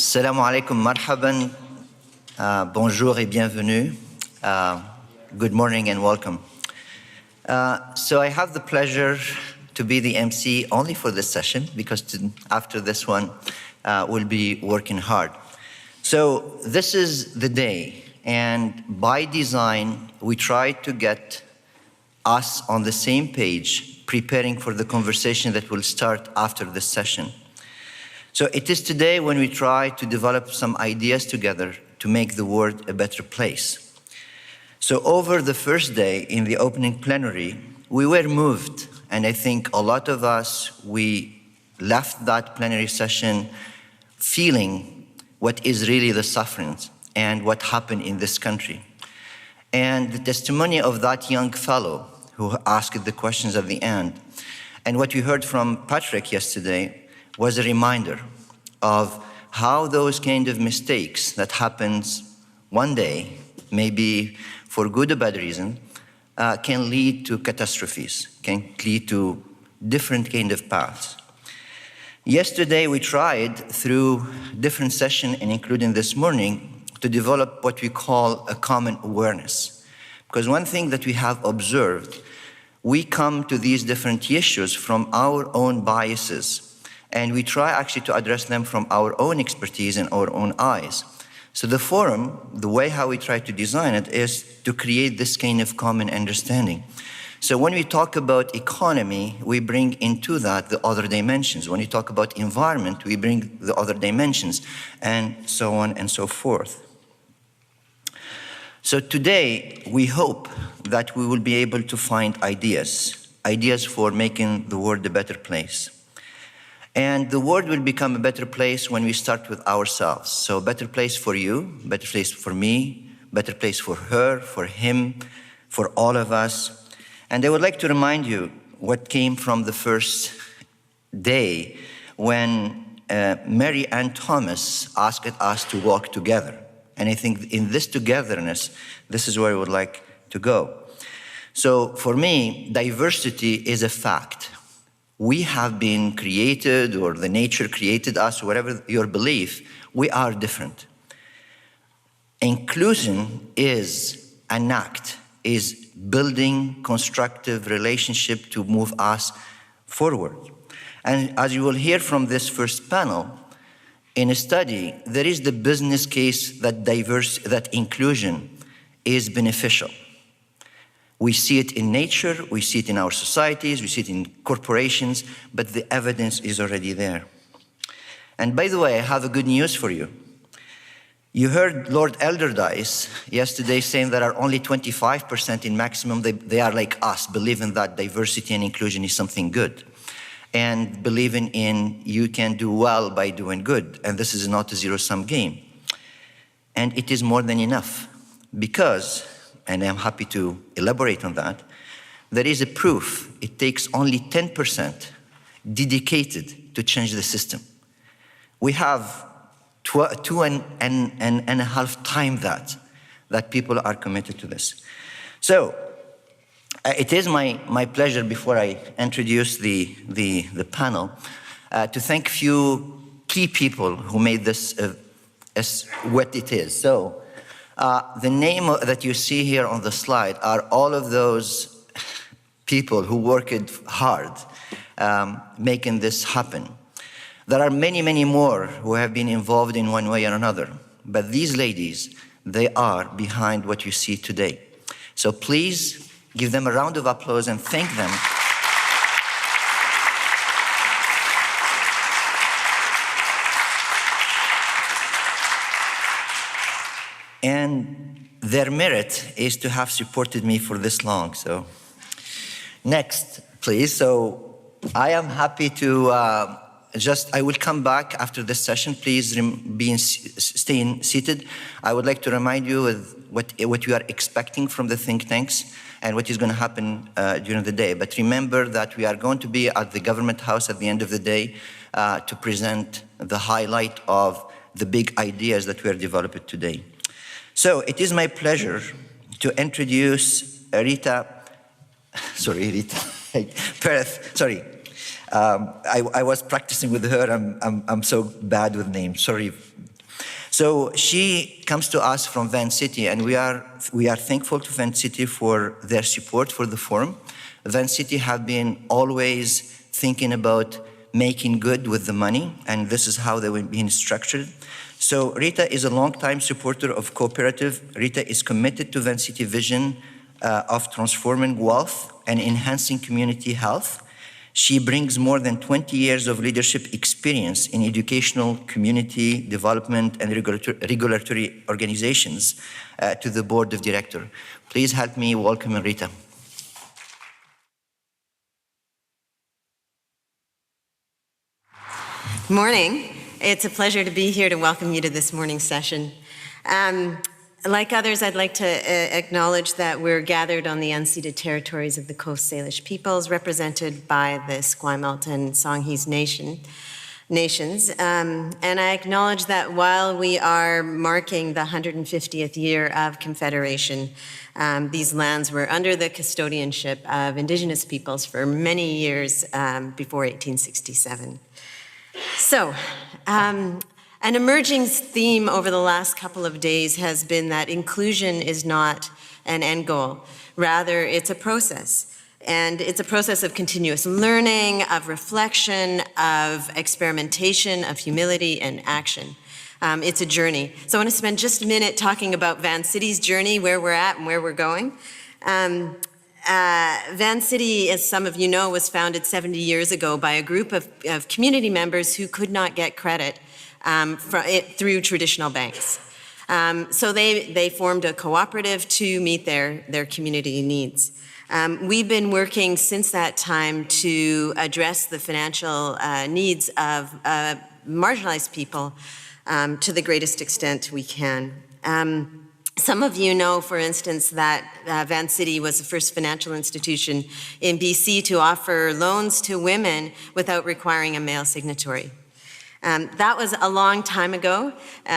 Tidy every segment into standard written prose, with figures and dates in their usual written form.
Assalamu alaikum, marhaban, bonjour et bienvenue. Good morning and welcome. So I have the pleasure to be the MC only for this session because after this one, we'll be working hard. So this is the day, and by design, we try to get us on the same page, preparing for the conversation that will start after this session. So it is today when we try to develop some ideas together to make the world a better place. So over the first day in the opening plenary, we were moved, and I think a lot of us, we left that plenary session feeling what is really the suffering and what happened in this country. And the testimony of that young fellow who asked the questions at the end, and what we heard from Parikh yesterday, was a reminder of how those kind of mistakes that happens one day, maybe for good or bad reason, can lead to catastrophes, can lead to different kind of paths. Yesterday, we tried through different sessions, and including this morning, to develop what we call a common awareness. Because one thing that we have observed, we come to these different issues from our own biases, and we try actually to address them from our own expertise and our own eyes. So the forum, the way how we try to design it is to create this kind of common understanding. So when we talk about economy, we bring into that the other dimensions. When we talk about environment, we bring the other dimensions, and so on and so forth. So today, we hope that we will be able to find ideas for making the world a better place. And the world will become a better place when we start with ourselves. So a better place for you, better place for me, better place for her, for him, for all of us. And I would like to remind you what came from the first day when Mary Ann Thomas asked us to walk together. And I think in this togetherness, this is where I would like to go. So for me, diversity is a fact. We have been created, or the nature created us, whatever your belief, we are different. Inclusion is an act, is building constructive relationship to move us forward. And as you will hear from this first panel, in a study, there is the business case that inclusion is beneficial. We see it in nature, we see it in our societies, we see it in corporations, but the evidence is already there. And by the way, I have a good news for you. You heard Lord Alderdice yesterday saying there are only 25% in maximum. They are like us, believing that diversity and inclusion is something good, and believing in you can do well by doing good, and this is not a zero-sum game. And it is more than enough, because, and I'm happy to elaborate on that, there is a proof it takes only 10% dedicated to change the system. We have two and a half times that people are committed to this. So it is my pleasure, before I introduce the panel, to thank a few key people who made this as what it is. So the name that you see here on the slide are all of those people who worked hard making this happen. There are many, many more who have been involved in one way or another, but these ladies, they are behind what you see today. So please give them a round of applause and thank them. And their merit is to have supported me for this long. So next, please. So I am happy to I will come back after this session. Please stay seated. I would like to remind you of what you are expecting from the think tanks and what is going to happen during the day. But remember that we are going to be at the Government House at the end of the day to present the highlight of the big ideas that we are developing today. So it is my pleasure to introduce Rita. Perth, sorry. I was practicing with her. I'm so bad with names. Sorry So she comes to us from Vancity, and we are thankful to Vancity for their support for the forum. Vancity have been always thinking about making good with the money, and this is how they were being structured. So Rita is a longtime supporter of cooperative. Rita is committed to Vancity vision of transforming wealth and enhancing community health. She brings more than 20 years of leadership experience in educational, community development, and regulatory organizations to the board of directors. Please help me welcome Rita. Good morning. It's a pleasure to be here to welcome you to this morning's session. Like others, I'd like to acknowledge that we're gathered on the unceded territories of the Coast Salish peoples, represented by the Esquimalt and Songhees nations. And I acknowledge that while we are marking the 150th year of Confederation, these lands were under the custodianship of Indigenous peoples for many years before 1867. So, an emerging theme over the last couple of days has been that inclusion is not an end goal. Rather, it's a process. And it's a process of continuous learning, of reflection, of experimentation, of humility and action. It's a journey. So I want to spend just a minute talking about Vancity's journey, where we're at and where we're going. Vancity, as some of you know, was founded 70 years ago by a group of community members who could not get credit through traditional banks. So they formed a cooperative to meet their community needs. We've been working since that time to address the financial needs of marginalized people to the greatest extent we can. Some of you know, for instance, that Vancity was the first financial institution in BC to offer loans to women without requiring a male signatory. That was a long time ago.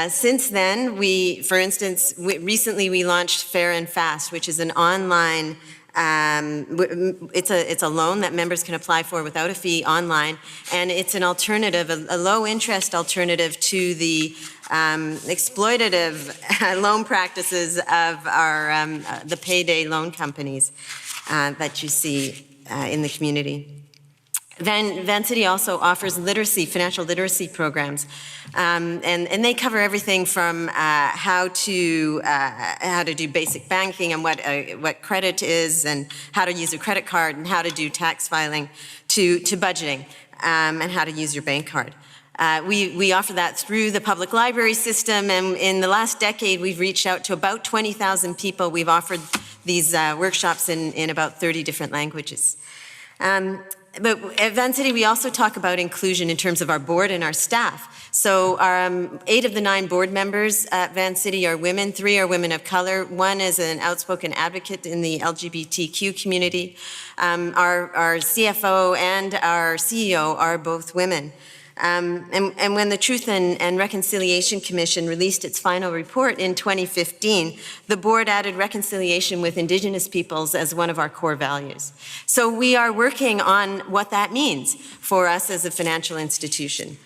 Since then, recently we launched Fair and Fast, which is an online, it's a loan that members can apply for without a fee online, and it's an alternative, a low interest alternative to the exploitative loan practices of the payday loan companies that you see in the community. Vancity also offers financial literacy programs, and they cover everything from how to do basic banking and what credit is, and how to use a credit card, and how to do tax filing, to budgeting, and how to use your bank card. We offer that through the public library system, and in the last decade, we've reached out to about 20,000 people. We've offered these workshops in about 30 different languages. But at Vancity, we also talk about inclusion in terms of our board and our staff. So 8 of the 9 board members at Vancity are women, 3 are women of color. 1 is an outspoken advocate in the LGBTQ community. Our CFO and our CEO are both women. And when the Truth and Reconciliation Commission released its final report in 2015, the board added reconciliation with Indigenous peoples as one of our core values. So we are working on what that means for us as a financial institution.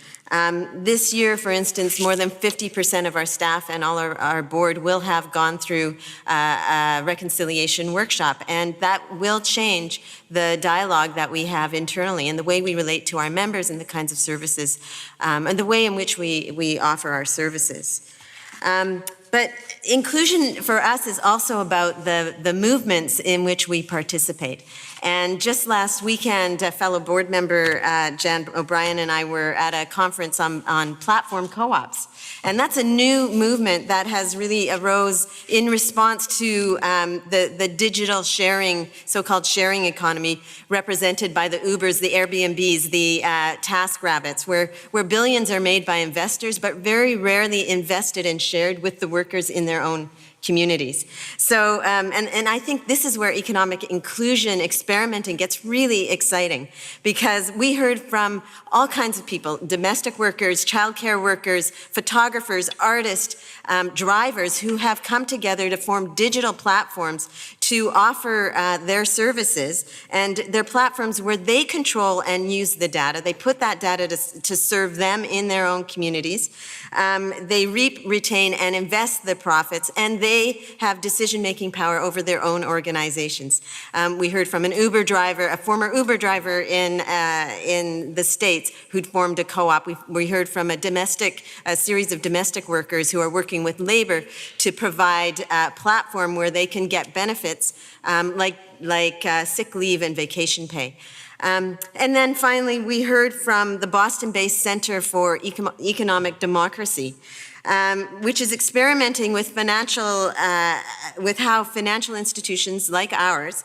This year, for instance, more than 50% of our staff and all our board will have gone through a reconciliation workshop, and that will change the dialogue that we have internally and the way we relate to our members and the kinds of services and the way in which we offer our services. But inclusion for us is also about the movements in which we participate. And just last weekend, a fellow board member, Jan O'Brien, and I were at a conference on platform co-ops. And that's a new movement that has really arose in response to the digital sharing, so-called sharing economy, represented by the Ubers, the Airbnbs, the TaskRabbits, where billions are made by investors, but very rarely invested and shared with the workers in their own communities. So, and I think this is where economic inclusion experimenting gets really exciting, because we heard from all kinds of people, domestic workers, childcare workers, photographers, artists, drivers, who have come together to form digital platforms to offer their services and their platforms where they control and use the data. They put that data to serve them in their own communities. They reap, retain, and invest the profits, and they have decision-making power over their own organizations. We heard from an Uber driver, a former Uber driver in the States who'd formed a co-op. We heard from a series of domestic workers who are working with labor to provide a platform where they can get benefits like sick leave and vacation pay. And then finally, we heard from the Boston-based Center for Economic Democracy, which is experimenting with with how financial institutions like ours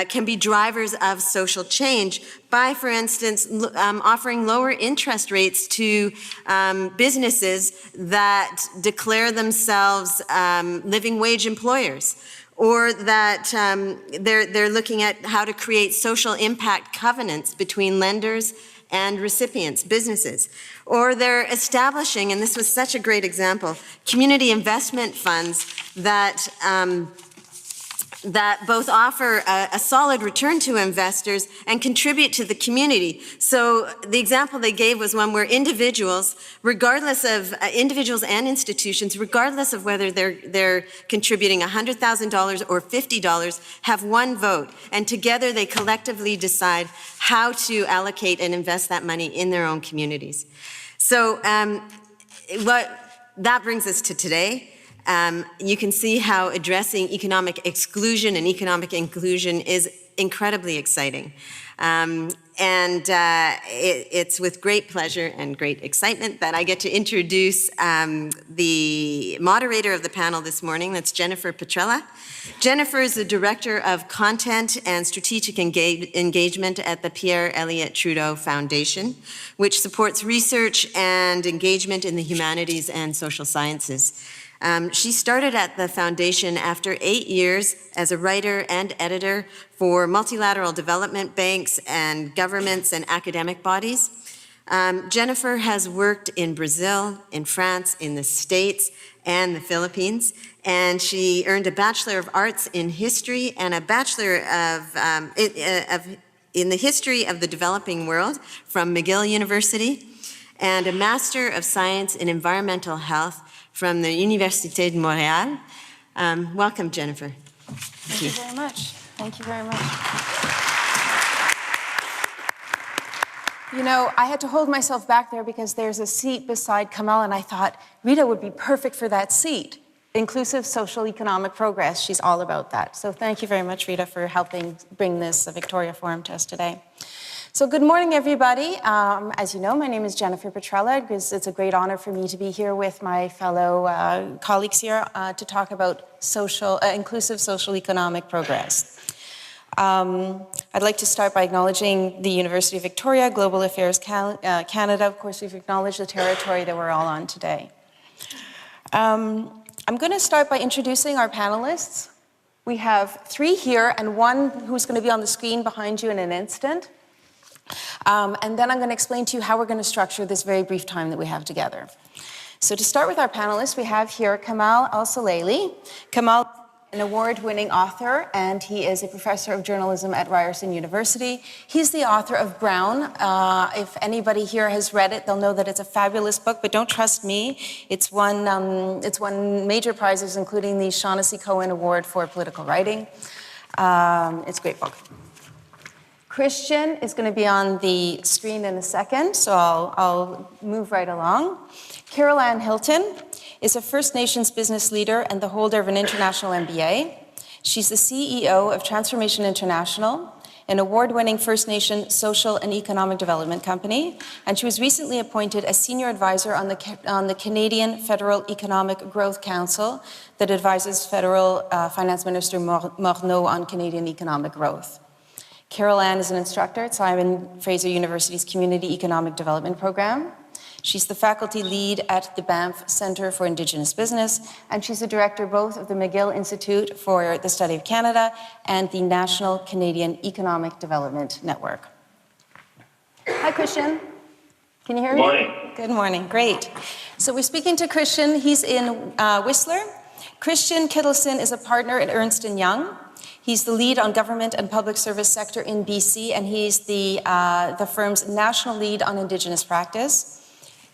can be drivers of social change by, for instance, offering lower interest rates to businesses that declare themselves living wage employers, or that they're looking at how to create social impact covenants between lenders and recipients, businesses. Or they're establishing, and this was such a great example, community investment funds that both offer a solid return to investors and contribute to the community. So the example they gave was one where individuals, individuals and institutions, regardless of whether they're contributing $100,000 or $50, have one vote, and together they collectively decide how to allocate and invest that money in their own communities. So that brings us to today. You can see how addressing economic exclusion and economic inclusion is incredibly exciting. It's with great pleasure and great excitement that I get to introduce the moderator of the panel this morning. That's Jennifer Petrela. Jennifer is the Director of Content and Strategic Engagement at the Pierre Elliott Trudeau Foundation, which supports research and engagement in the humanities and social sciences. She started at the foundation after 8 years as a writer and editor for multilateral development banks and governments and academic bodies. Jennifer has worked in Brazil, in France, in the States, and the Philippines, and she earned a Bachelor of Arts in History and a Bachelor in the History of the Developing World from McGill University, and a Master of Science in Environmental Health from the Université de Montréal. Welcome, Jennifer. Thank you very much. Thank you very much. You know, I had to hold myself back there because there's a seat beside Kamal, and I thought Rita would be perfect for that seat. Inclusive socio-economic progress. She's all about that. So thank you very much, Rita, for helping bring this Victoria Forum to us today. So good morning, everybody. As you know, my name is Jennifer Petrela. It's a great honor for me to be here with my fellow colleagues here to talk about inclusive socio-economic progress. I'd like to start by acknowledging the University of Victoria, Global Affairs Canada. Of course, we've acknowledged the territory that we're all on today. I'm going to start by introducing our panelists. We have 3 here and 1 who's going to be on the screen behind you in an instant. And then I'm going to explain to you how we're going to structure this very brief time that we have together. So to start with our panelists, we have here Kamal Al-Sulaili. Kamal is an award-winning author, and he is a professor of journalism at Ryerson University. He's the author of Brown. If anybody here has read it, they'll know that it's a fabulous book, but don't trust me. It's won major prizes, including the Shaughnessy Cohen Award for Political Writing. It's a great book. Christian is going to be on the screen in a second, so I'll move right along. Carol Ann Hilton is a First Nations business leader and the holder of an international MBA. She's the CEO of Transformation International, an award-winning First Nation social and economic development company, and she was recently appointed as senior advisor on the Canadian Federal Economic Growth Council that advises Federal Finance Minister Morneau on Canadian economic growth. Carol Ann is an instructor at Simon Fraser University's Community Economic Development Program. She's the faculty lead at the Banff Centre for Indigenous Business, and she's the director both of the McGill Institute for the Study of Canada and the National Canadian Economic Development Network. Hi, Christian. Can you hear me? Good morning. Good morning. Great. So we're speaking to Christian. He's in Whistler. Christian Kittleson is a partner at Ernst & Young. He's the lead on government and public service sector in BC, and he's the firm's national lead on Indigenous practice.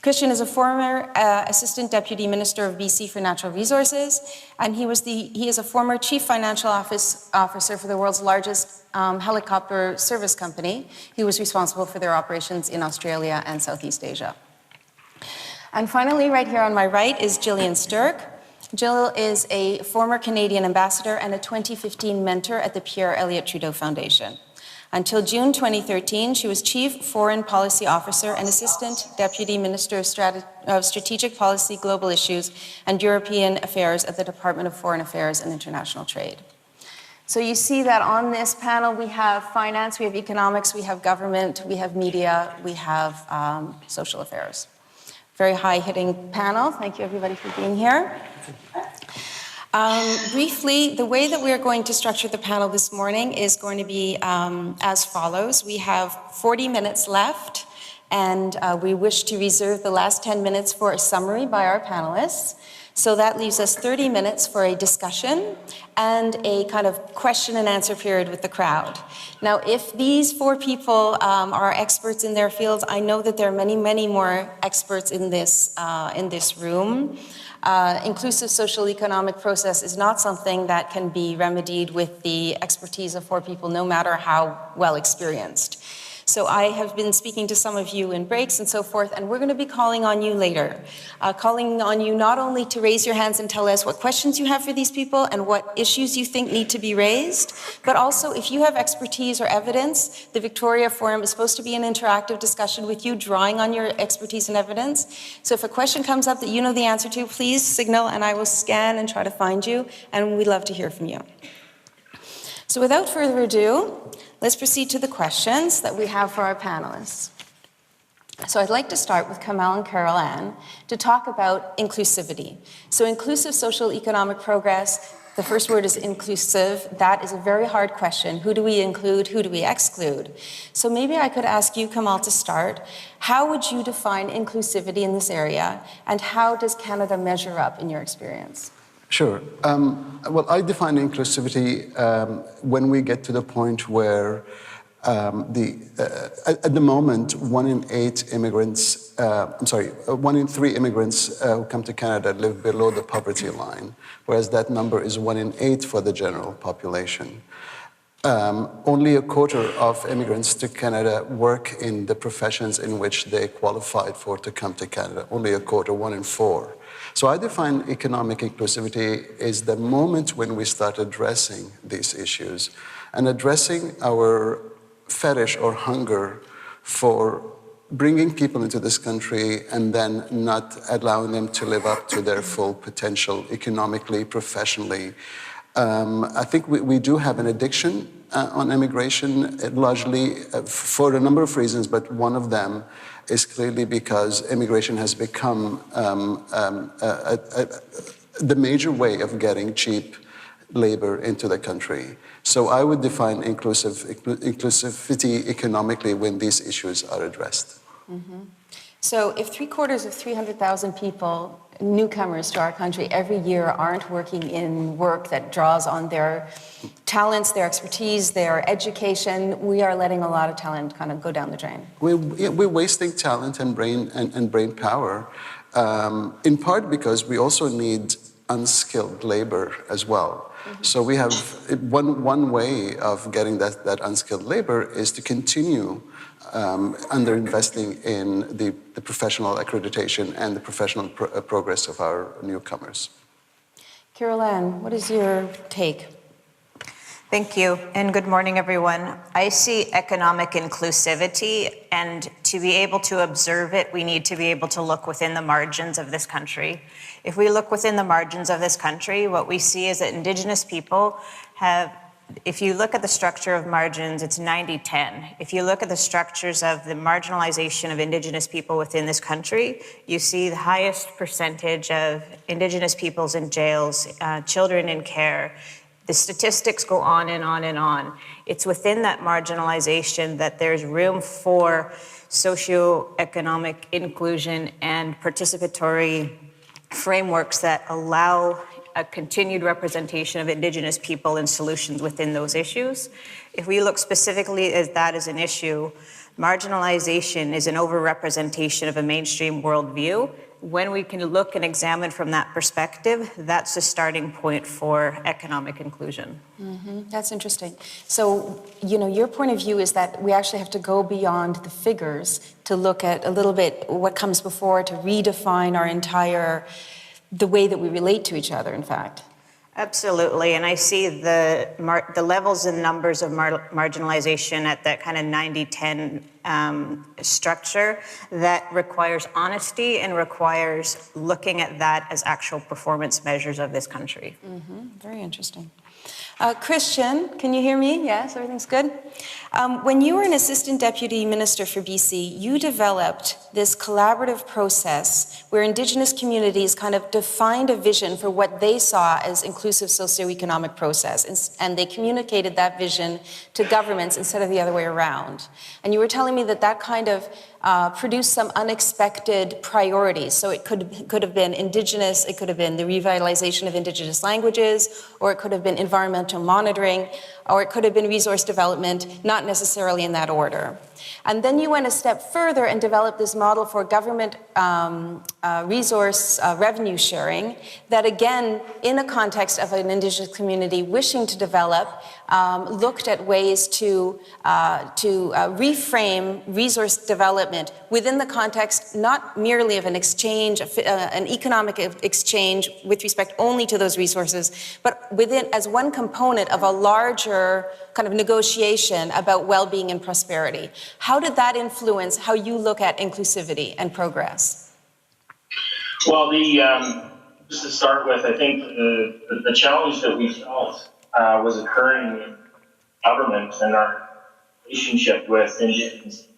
Christian is a former Assistant Deputy Minister of BC for Natural Resources, and he is a former Chief Financial Officer for the world's largest helicopter service company. He was responsible for their operations in Australia and Southeast Asia. And finally, right here on my right is Jillian Stirk. Jill is a former Canadian ambassador and a 2015 mentor at the Pierre Elliott Trudeau Foundation. Until June 2013, she was Chief Foreign Policy Officer and Assistant Deputy Minister of Strategic Policy, Global Issues, and European Affairs at the Department of Foreign Affairs and International Trade. So you see that on this panel we have finance, we have economics, we have government, we have media, we have social affairs. Very high-hitting panel. Thank you, everybody, for being here. Briefly, the way that we are going to structure the panel this morning is going to be as follows. We have 40 minutes left, and we wish to reserve the last 10 minutes for a summary by our panelists. So that leaves us 30 minutes for a discussion and a kind of question and answer period with the crowd. Now, if these 4 people are experts in their fields, I know that there are many, many more experts in this room. Inclusive social economic process is not something that can be remedied with the expertise of 4 people, no matter how well experienced. So I have been speaking to some of you in breaks and so forth, and we're going to be calling on you later. Calling on you not only to raise your hands and tell us what questions you have for these people and what issues you think need to be raised, but also if you have expertise or evidence, the Victoria Forum is supposed to be an interactive discussion with you, drawing on your expertise and evidence. So if a question comes up that you know the answer to, please signal and I will scan and try to find you, and we'd love to hear from you. So without further ado, let's proceed to the questions that we have for our panelists. So I'd like to start with Kamal and Carol Ann to talk about inclusivity. So inclusive social economic progress, the first word is inclusive. That is a very hard question. Who do we include? Who do we exclude? So maybe I could ask you, Kamal, to start. How would you define inclusivity in this area, and how does Canada measure up in your experience? Sure. Well, I define inclusivity when we get to the point where at the moment, 1 in 3 immigrants who come to Canada live below the poverty line, whereas that number is 1 in 8 for the general population. Only a quarter of immigrants to Canada work in the professions in which they qualified for to come to Canada. Only a quarter, 1 in 4. So I define economic inclusivity as the moment when we start addressing these issues and addressing our fetish or hunger for bringing people into this country and then not allowing them to live up to their full potential economically, professionally. I think we do have an addiction on immigration, largely for a number of reasons, but one of them is clearly because immigration has become the major way of getting cheap labor into the country. So I would define inclusivity economically when these issues are addressed. Mm-hmm. So if 300,000 people, newcomers to our country every year, aren't working in work that draws on their talents, their expertise, their education, we are letting a lot of talent kind of go down the drain. We're wasting talent and brain power, in part because we also need unskilled labor as well. Mm-hmm. So we have one way of getting that unskilled labor is to continue underinvesting in the professional accreditation and the professional progress of our newcomers. Carol Ann, what is your take? Thank you, and good morning, everyone. I see economic inclusivity, and to be able to observe it, we need to be able to look within the margins of this country. If we look within the margins of this country, what we see is that Indigenous people have, if you look at the structure of margins, it's 90-10. If you look at the structures of the marginalization of Indigenous people within this country, you see the highest percentage of Indigenous peoples in jails, children in care. The statistics go on and on and on. It's within that marginalization that there's room for socio-economic inclusion and participatory frameworks that allow a continued representation of Indigenous people and solutions within those issues. If we look specifically at that as an issue, marginalization is an overrepresentation of a mainstream worldview. When we can look and examine from that perspective, that's the starting point for economic inclusion. Mm-hmm. That's interesting. So, your point of view is that we actually have to go beyond the figures to look at a little bit what comes before, to redefine the way that we relate to each other, in fact. Absolutely, and I see the levels and numbers of marginalization at that kind of 90-10 structure that requires honesty and requires looking at that as actual performance measures of this country. Mm-hmm. Very interesting. Christian, can you hear me? Yes, everything's good? When you were an assistant deputy minister for BC, you developed this collaborative process where Indigenous communities kind of defined a vision for what they saw as inclusive socio-economic process, and they communicated that vision to governments instead of the other way around. And you were telling me that kind of produced some unexpected priorities. So it could have been Indigenous, it could have been the revitalization of Indigenous languages, or it could have been environmental monitoring, or it could have been resource development, not necessarily in that order. And then you went a step further and developed this model for government resource revenue sharing that, again, in a context of an Indigenous community wishing to develop, looked at ways to reframe resource development within the context not merely of an exchange, an economic exchange with respect only to those resources, but within as one component of a larger kind of negotiation about well-being and prosperity. How did that influence how you look at inclusivity and progress? Well, just to start with, I think the challenge that we felt was occurring in government and our relationship with Indigenous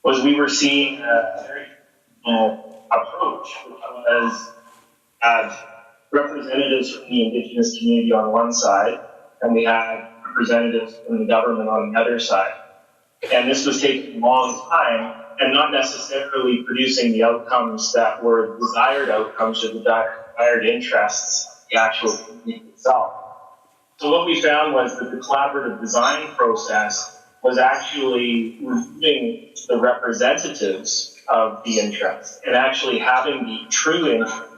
was we were seeing a very approach, which was have representatives from the Indigenous community on one side, and we had representatives from the government on the other side. And this was taking a long time and not necessarily producing the outcomes that were desired outcomes or the desired interests of the actual community itself. So what we found was that the collaborative design process was actually removing the representatives of the interest and actually having the true interest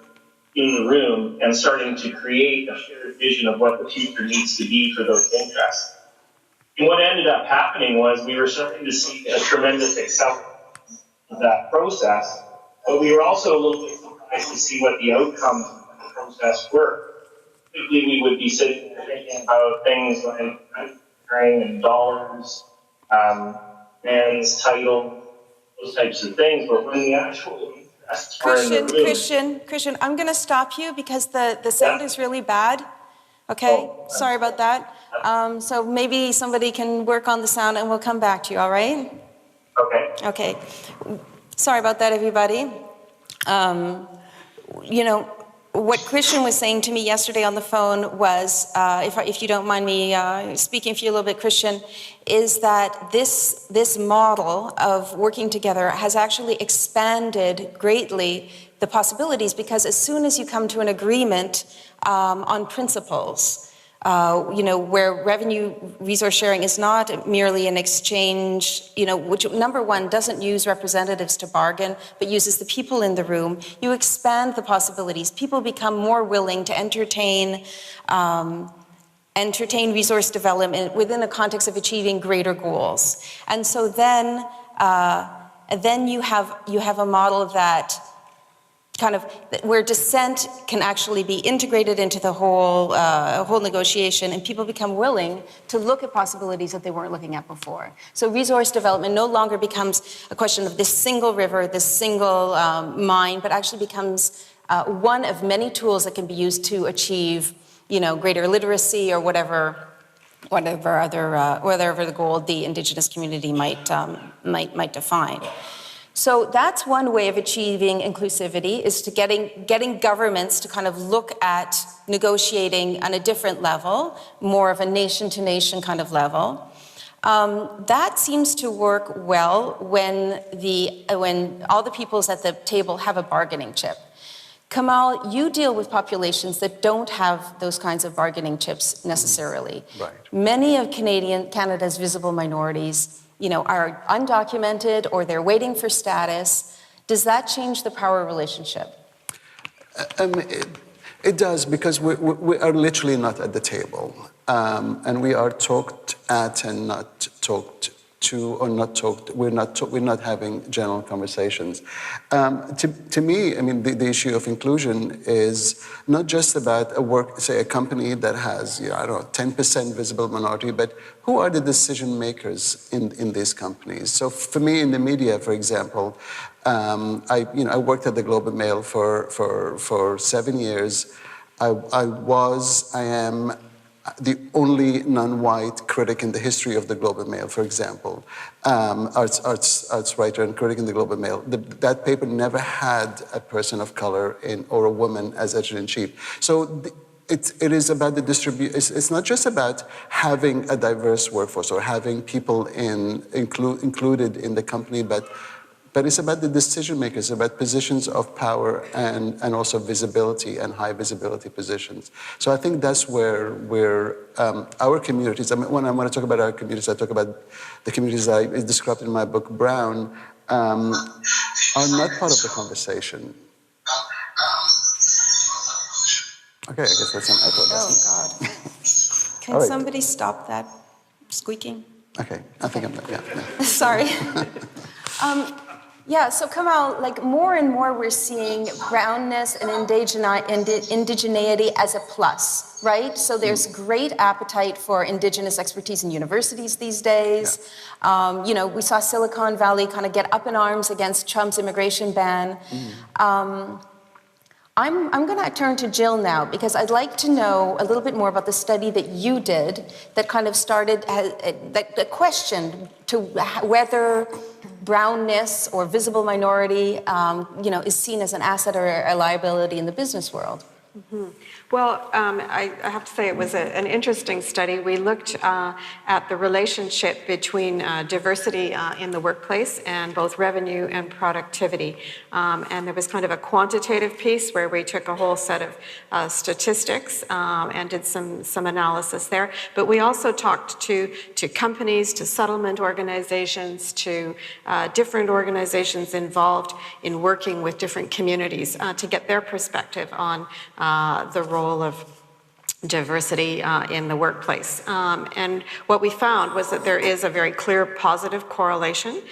in the room and starting to create a shared vision of what the future needs to be for those interests. And what ended up happening was we were starting to see a tremendous acceleration of that process, but we were also a little bit surprised to see what the outcomes of the process were. Typically, we would be sitting there thinking about things like hiring and dollars, man's title, those types of things, but when the actual interests were in the room... Christian, I'm going to stop you because the sound is really bad. Okay, sorry about that. So maybe somebody can work on the sound and we'll come back to you, all right? Okay. Sorry about that, everybody. What Christian was saying to me yesterday on the phone was, if you don't mind me speaking for you a little bit, Christian, is that this model of working together has actually expanded greatly the possibilities, because as soon as you come to an agreement on principles, where revenue resource sharing is not merely an exchange, which, number one, doesn't use representatives to bargain, but uses the people in the room, you expand the possibilities. People become more willing to entertain resource development within the context of achieving greater goals. And so then you have a model that where dissent can actually be integrated into the whole negotiation, and people become willing to look at possibilities that they weren't looking at before. So resource development no longer becomes a question of this single river, this single mine, but actually becomes one of many tools that can be used to achieve, greater literacy or whatever the goal the Indigenous community might define. So that's one way of achieving inclusivity, is to getting governments to kind of look at negotiating on a different level, more of a nation-to-nation kind of level. That seems to work well when all the peoples at the table have a bargaining chip. Kamal, you deal with populations that don't have those kinds of bargaining chips necessarily. Right. Many of Canada's visible minorities, are undocumented or they're waiting for status. Does that change the power relationship? It does, because we are literally not at the table, and we are talked at and not talked to, or not talked. We're not having general conversations. To me, I mean, the issue of inclusion is not just about a company that has, 10% visible minority, but who are the decision makers in these companies? So for me, in the media, for example, I worked at the Globe and Mail for 7 years. I am the only non-white critic in the history of the Globe and Mail, for example, arts writer and critic in the Globe and Mail. That paper never had a person of color or a woman as editor-in-chief. So it is about the distribution. It's not just about having a diverse workforce or having people included in the company, but it's about the decision makers, about positions of power and also visibility and high visibility positions. So I think that's where our communities, when I talk about our communities, I talk about the communities I described in my book, Brown, are not part of the conversation. Okay, I guess that's an echo. Oh, God. Can right. somebody stop that squeaking? Okay, I think I'm done, yeah. Sorry. Yeah, so Kamal, more and more we're seeing brownness and indigeneity as a plus, right? So there's great appetite for Indigenous expertise in universities these days. Yeah. We saw Silicon Valley kind of get up in arms against Trump's immigration ban. I'm going to turn to Jill now, because I'd like to know a little bit more about the study that you did that kind of started, that questioned to whether brownness or visible minority, is seen as an asset or a liability in the business world. Mm-hmm. Well, I have to say it was an interesting study. We looked at the relationship between diversity in the workplace and both revenue and productivity. And there was kind of a quantitative piece where we took a whole set of statistics and did some analysis there. But we also talked to companies, to settlement organizations, to different organizations involved in working with different communities to get their perspective on the role of diversity in the workplace. And what we found was that there is a very clear positive correlation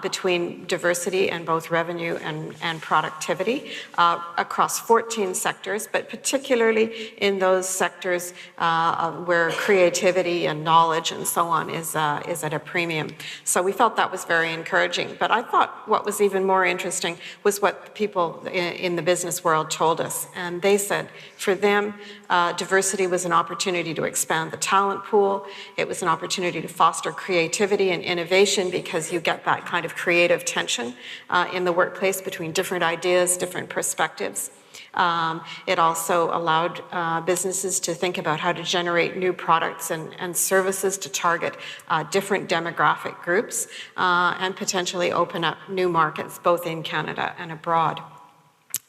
between diversity and both revenue and productivity across 14 sectors, but particularly in those sectors where creativity and knowledge and so on is at a premium. So we felt that was very encouraging. But I thought what was even more interesting was what people in the business world told us. And they said, for them, diversity was an opportunity to expand the talent pool. It was an opportunity to foster creativity and innovation, because you get that kind of creative tension in the workplace between different ideas, different perspectives. It also allowed businesses to think about how to generate new products and services to target different demographic groups and potentially open up new markets both in Canada and abroad.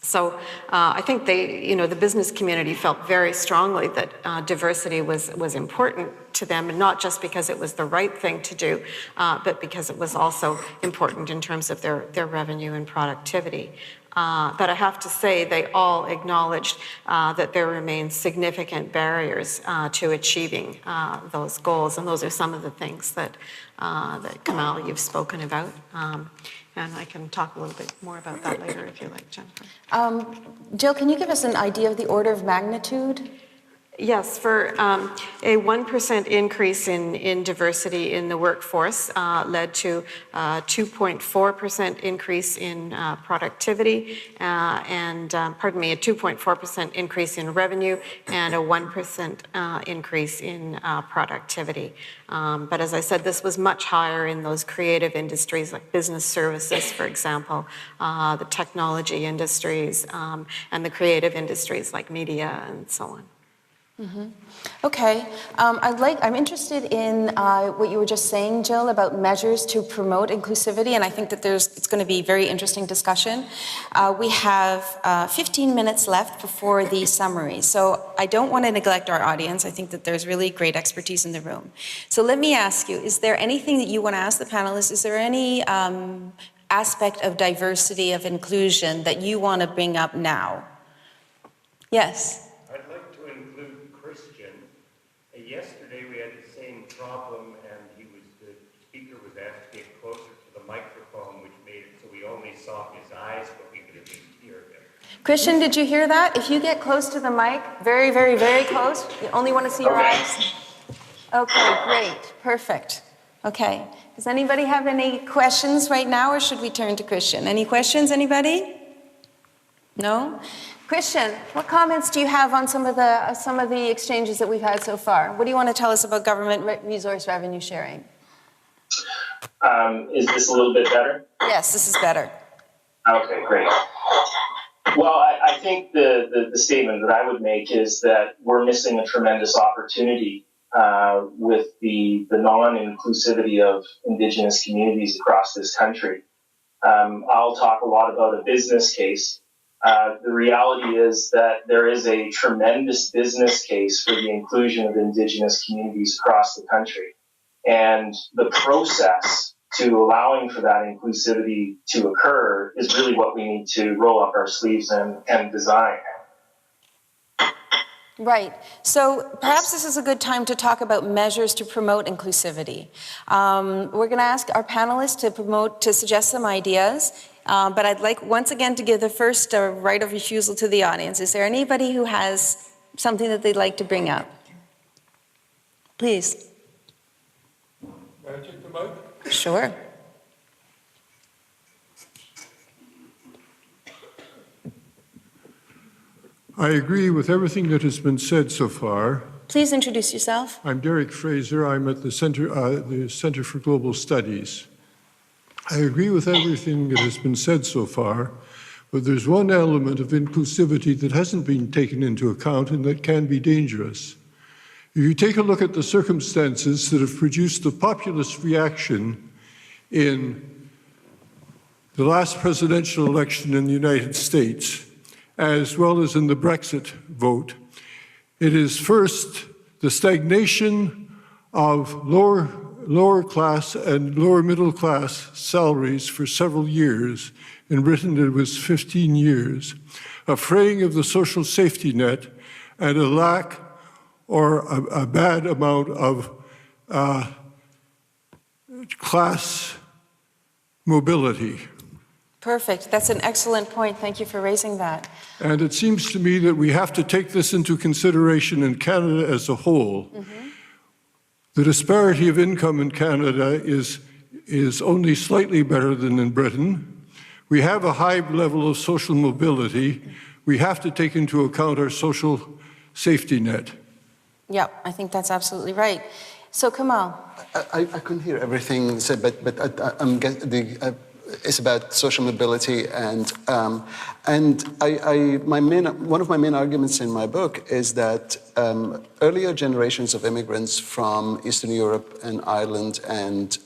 So I think the business community felt very strongly that diversity was important to them, and not just because it was the right thing to do, but because it was also important in terms of their revenue and productivity. But I have to say, they all acknowledged that there remain significant barriers to achieving those goals, and those are some of the things that Kamal, you've spoken about. And I can talk a little bit more about that later if you like, Jennifer. Jill, can you give us an idea of the order of magnitude? Yes, for a 1% increase in diversity in the workforce led to a 2.4% increase in productivity, and a 2.4% increase in revenue, and a 1% increase in productivity. But as I said, this was much higher in those creative industries like business services, for example, the technology industries, and the creative industries like media and so on. Okay, I'm interested in what you were just saying, Jill, about measures to promote inclusivity, and I think that it's going to be a very interesting discussion. We have 15 minutes left before the summary, so I don't want to neglect our audience. I think that there's really great expertise in the room. So let me ask you, is there anything that you want to ask the panelists? Is there any aspect of diversity, of inclusion that you want to bring up now? Yes? Yesterday we had the same problem, and the speaker was asked to get closer to the microphone, which made it so we only saw his eyes, but we could at least hear him. Christian, did you hear that? If you get close to the mic, very, very, very close, you only want to see your eyes? Okay, great, perfect. Okay, does anybody have any questions right now, or should we turn to Christian? Any questions, anybody? No? Christian, what comments do you have on some of the exchanges that we've had so far? What do you want to tell us about government resource revenue sharing? Is this a little bit better? Yes, this is better. Okay, great. Well, I think the statement that I would make is that we're missing a tremendous opportunity with the non-inclusivity of Indigenous communities across this country. I'll talk a lot about a business case. The reality is that there is a tremendous business case for the inclusion of Indigenous communities across the country. And the process to allowing for that inclusivity to occur is really what we need to roll up our sleeves and design. Right. So perhaps this is a good time to talk about measures to promote inclusivity. We're going to ask our panelists to suggest some ideas. But I'd like once again to give the first right of refusal to the audience. Is there anybody who has something that they'd like to bring up? Please. May I take the mic? Sure. I agree with everything that has been said so far. Please introduce yourself. I'm Derek Fraser. I'm at the Center for Global Studies. I agree with everything that has been said so far, but there's one element of inclusivity that hasn't been taken into account and that can be dangerous. If you take a look at the circumstances that have produced the populist reaction in the last presidential election in the United States, as well as in the Brexit vote, it is first the stagnation of lower class and lower middle class salaries for several years. In Britain, it was 15 years. A fraying of the social safety net and a lack or a bad amount of class mobility. Perfect. That's an excellent point. Thank you for raising that. And it seems to me that we have to take this into consideration in Canada as a whole. Mm-hmm. The disparity of income in Canada is only slightly better than in Britain. We have a high level of social mobility. We have to take into account our social safety net. Yeah, I think that's absolutely right. So, Kamal. I couldn't hear everything said, but it's about social mobility, and one of my main arguments in my book is that earlier generations of immigrants from Eastern Europe and Ireland and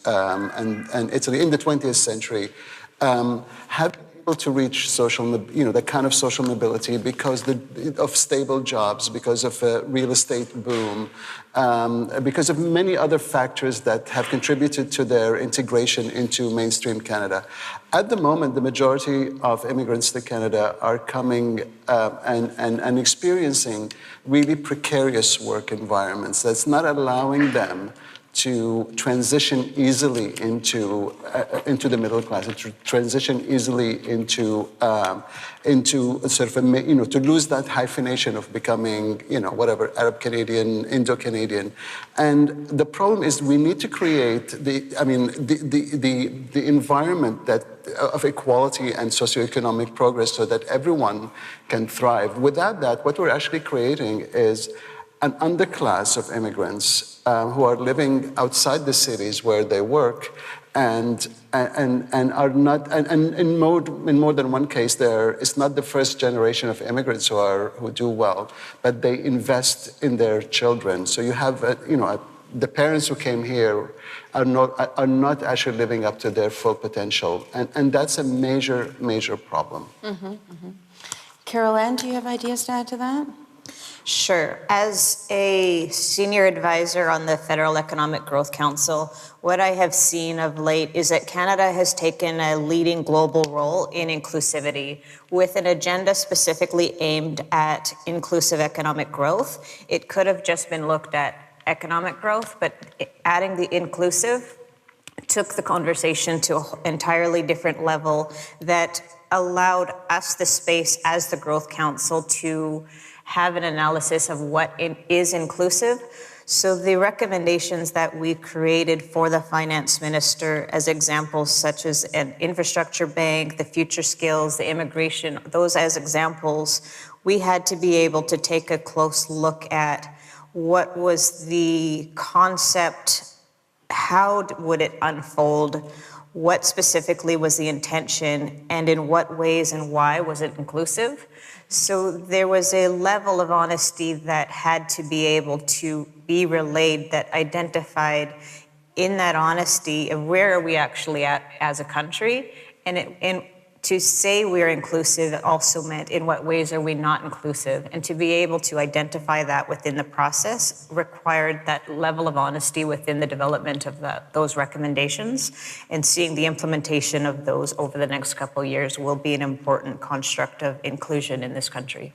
Italy in the 20th century have been able to reach that kind of social mobility because of stable jobs, because of a real estate boom, because of many other factors that have contributed to their integration into mainstream Canada. At the moment, the majority of immigrants to Canada are coming and experiencing really precarious work environments that's not allowing them to transition easily into the middle class, to transition easily into sort of to lose that hyphenation of becoming whatever, Arab Canadian, Indo Canadian, and the problem is we need to create the environment of equality and socio-economic progress so that everyone can thrive. Without that, what we're actually creating is an underclass of immigrants who are living outside the cities where they work and are not, and in more than one case, it's not the first generation of immigrants who do well, but they invest in their children. So you have, the parents who came here are not actually living up to their full potential, and that's a major problem. Mm-hmm, mm-hmm. Carol Ann, do you have ideas to add to that? Sure. As a senior advisor on the Federal Economic Growth Council, what I have seen of late is that Canada has taken a leading global role in inclusivity with an agenda specifically aimed at inclusive economic growth. It could have just been looked at economic growth, but adding the inclusive took the conversation to an entirely different level that allowed us the space as the Growth Council to have an analysis of what is inclusive. So the recommendations that we created for the finance minister as examples such as an infrastructure bank, the future skills, the immigration, those as examples, we had to be able to take a close look at what was the concept, how would it unfold, what specifically was the intention, and in what ways and why was it inclusive. So there was a level of honesty that had to be able to be relayed that identified in that honesty of where are we actually at as a country, and to say we're inclusive also meant in what ways are we not inclusive, and to be able to identify that within the process required that level of honesty within the development of those recommendations, and seeing the implementation of those over the next couple of years will be an important construct of inclusion in this country.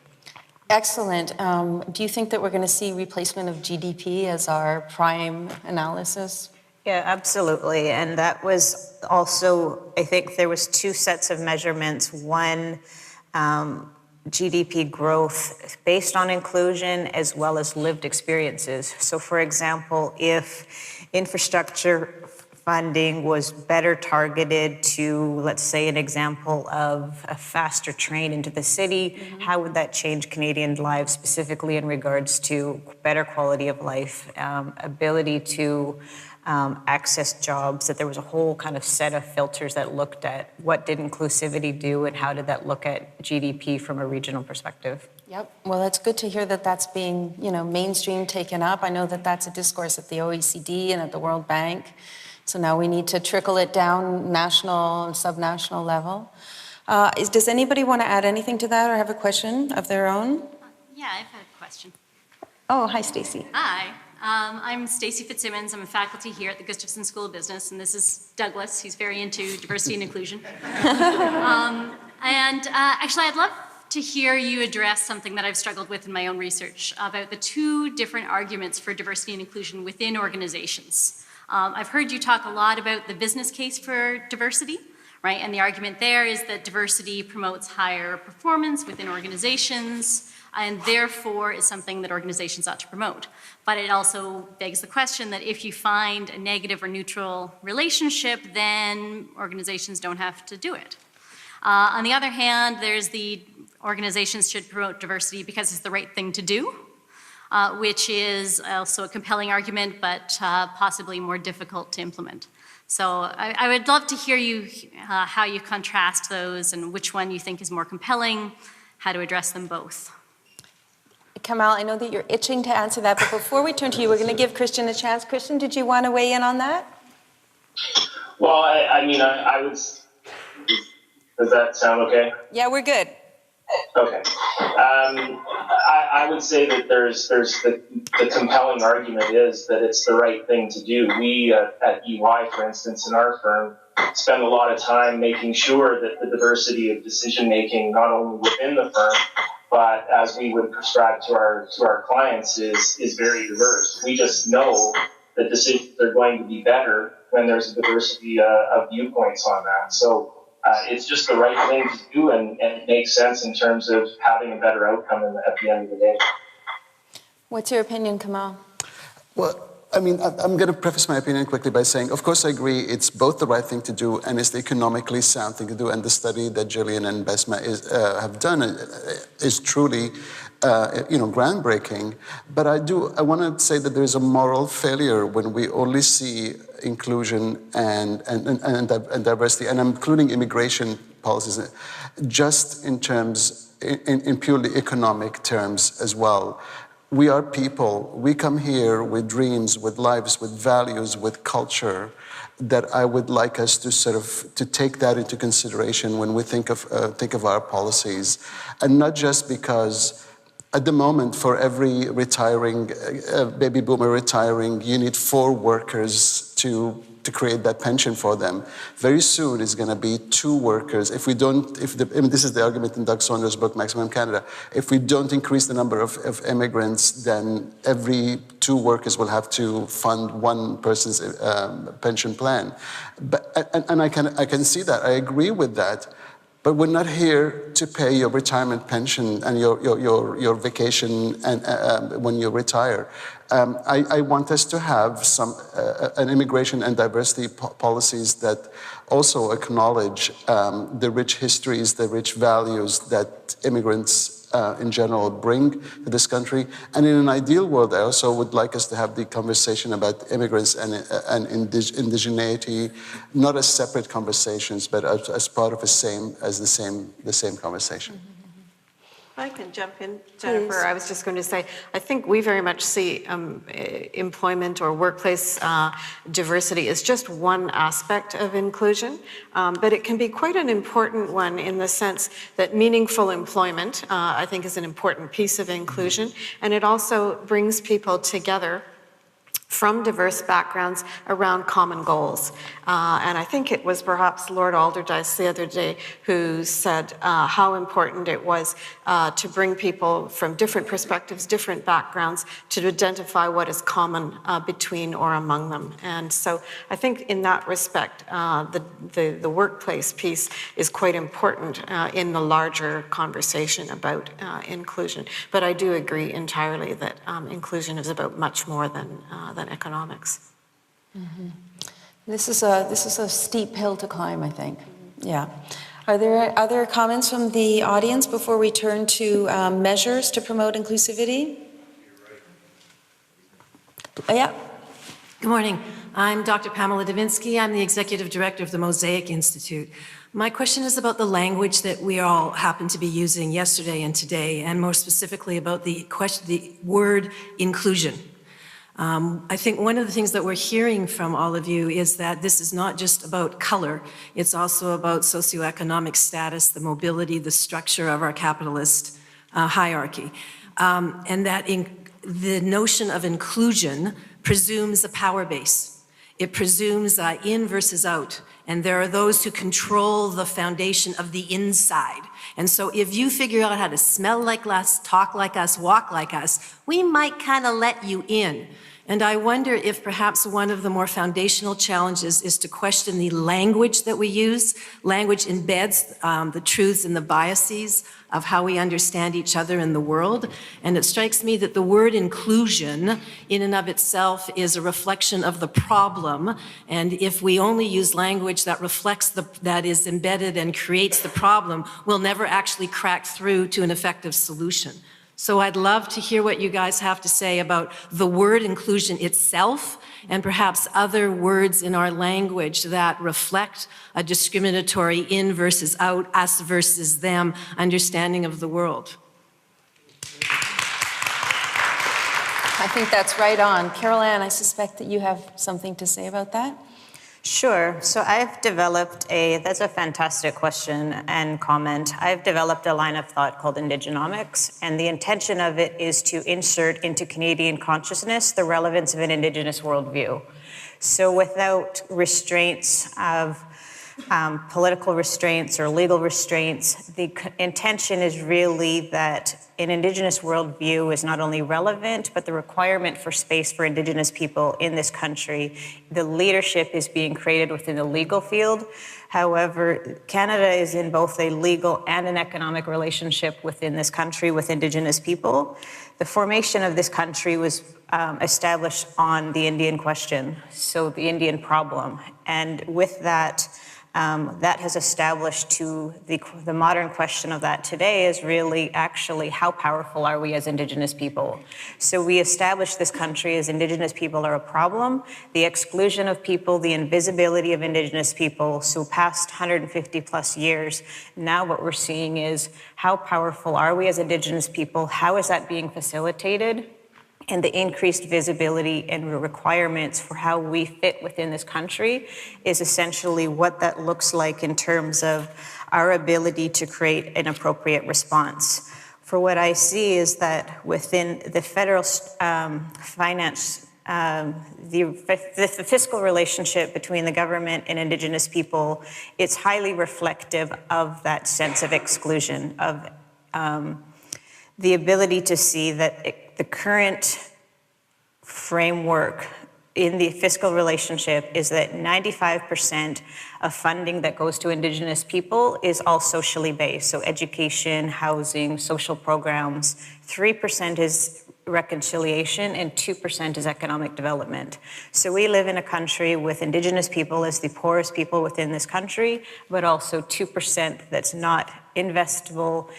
Excellent. Do you think that we're going to see replacement of GDP as our prime analysis? Yeah, absolutely. And that was also, I think there was two sets of measurements. One, GDP growth based on inclusion as well as lived experiences. So for example, if infrastructure funding was better targeted to, let's say, an example of a faster train into the city, how would that change Canadian lives specifically in regards to better quality of life, ability to access jobs, that there was a whole kind of set of filters that looked at what did inclusivity do and how did that look at GDP from a regional perspective. Yep. Well, it's good to hear that that's being, mainstream, taken up. I know that that's a discourse at the OECD and at the World Bank. So now we need to trickle it down national and subnational level. Does anybody want to add anything to that or have a question of their own? Yeah, I've had a question. Oh, hi, Stacey. Hi. I'm Stacey Fitzsimmons. I'm a faculty here at the Gustafson School of Business, and this is Douglas. He's very into diversity and inclusion. Actually, I'd love to hear you address something that I've struggled with in my own research about the two different arguments for diversity and inclusion within organizations. I've heard you talk a lot about the business case for diversity, right? And the argument there is that diversity promotes higher performance within organizations, and therefore is something that organizations ought to promote. But it also begs the question that if you find a negative or neutral relationship, then organizations don't have to do it. On the other hand, there's the organizations should promote diversity because it's the right thing to do, which is also a compelling argument, but possibly more difficult to implement. So I would love to hear you, how you contrast those and which one you think is more compelling, how to address them both. Kamal, I know that you're itching to answer that, but before we turn to you, we're going to give Christian a chance. Christian, did you want to weigh in on that? Well, I would. Does that sound okay? Yeah, we're good. Okay. I would say that there's the compelling argument is that it's the right thing to do. We at EY, for instance, in our firm, spend a lot of time making sure that the diversity of decision making, not only within the firm, but as we would prescribe to our clients, is very diverse. We just know that decisions are going to be better when there's a diversity of viewpoints on that. So it's just the right thing to do, and it makes sense in terms of having a better outcome at the end of the day. What's your opinion, Kamal? Well, I mean, I'm going to preface my opinion quickly by saying, of course, I agree it's both the right thing to do and it's the economically sound thing to do. And the study that Jillian and Besma have done is truly, groundbreaking. But I want to say that there's a moral failure when we only see inclusion and diversity, and I'm including immigration policies, just in terms, in purely economic terms as well. We are people. We come here with dreams, with lives, with values, with culture that I would like us to take that into consideration when we think of our policies. And not just because at the moment for every retiring, baby boomer retiring, you need 4 workers to create that pension for them. Very soon it's going to be 2 workers. This is the argument in Doug Saunders' book, Maximum Canada. If we don't increase the number of immigrants, then every 2 workers will have to fund one person's pension plan. And I can see that. I agree with that. But we're not here to pay your retirement pension and your vacation and when you retire. I want us to have an immigration and diversity policies that also acknowledge the rich histories, the rich values that immigrants in general bring to this country. And in an ideal world, I also would like us to have the conversation about immigrants and indigeneity, not as separate conversations, but as part of the same conversation. If I can jump in, Jennifer, please. I was just going to say, I think we very much see employment or workplace diversity as just one aspect of inclusion, but it can be quite an important one in the sense that meaningful employment, I think, is an important piece of inclusion, and it also brings people together from diverse backgrounds around common goals. And I think it was perhaps Lord Alderdice the other day who said how important it was to bring people from different perspectives, different backgrounds, to identify what is common between or among them. And so I think in that respect, the workplace piece is quite important in the larger conversation about inclusion. But I do agree entirely that inclusion is about much more than economics. Mm-hmm. This is a steep hill to climb, I think. Yeah. Are there other comments from the audience before we turn to measures to promote inclusivity? Yeah. Good morning. I'm Dr. Pamela Davinsky. I'm the Executive Director of the Mosaic Institute. My question is about the language that we all happen to be using yesterday and today, and more specifically about the word inclusion. I think one of the things that we're hearing from all of you is that this is not just about color, it's also about socioeconomic status, the mobility, the structure of our capitalist hierarchy. And that the notion of inclusion presumes a power base. It presumes in versus out. And there are those who control the foundation of the inside. And so if you figure out how to smell like us, talk like us, walk like us, we might kind of let you in. And I wonder if perhaps one of the more foundational challenges is to question the language that we use. Language embeds the truths and the biases of how we understand each other in the world. And it strikes me that the word inclusion in and of itself is a reflection of the problem. And if we only use language that reflects that is embedded and creates the problem, we'll never actually crack through to an effective solution. So I'd love to hear what you guys have to say about the word inclusion itself and perhaps other words in our language that reflect a discriminatory in versus out, us versus them understanding of the world. I think that's right on. Carol Ann, I suspect that you have something to say about that. Sure. So I've developed that's a fantastic question and comment. I've developed a line of thought called indigenomics, and the intention of it is to insert into Canadian consciousness the relevance of an Indigenous worldview. So without restraints of political restraints or legal restraints, the intention is really that an Indigenous worldview is not only relevant, but the requirement for space for Indigenous people in this country. The leadership is being created within the legal field. However, Canada is in both a legal and an economic relationship within this country with Indigenous people. The formation of this country was established on the Indian question, so the Indian problem. And with that, that has established to the modern question of that today is really actually how powerful are we as Indigenous people? So we established this country as Indigenous people are a problem, the exclusion of people, the invisibility of Indigenous people. So past 150 plus years, now what we're seeing is how powerful are we as Indigenous people? How is that being facilitated? And the increased visibility and requirements for how we fit within this country is essentially what that looks like in terms of our ability to create an appropriate response. For what I see is that within the federal finance, the fiscal relationship between the government and Indigenous people, it's highly reflective of that sense of exclusion, of the ability to see that the current framework in the fiscal relationship is that 95% of funding that goes to Indigenous people is all socially based. So education, housing, social programs, 3% is reconciliation and 2% is economic development. So we live in a country with Indigenous people as the poorest people within this country, but also 2% that's not investable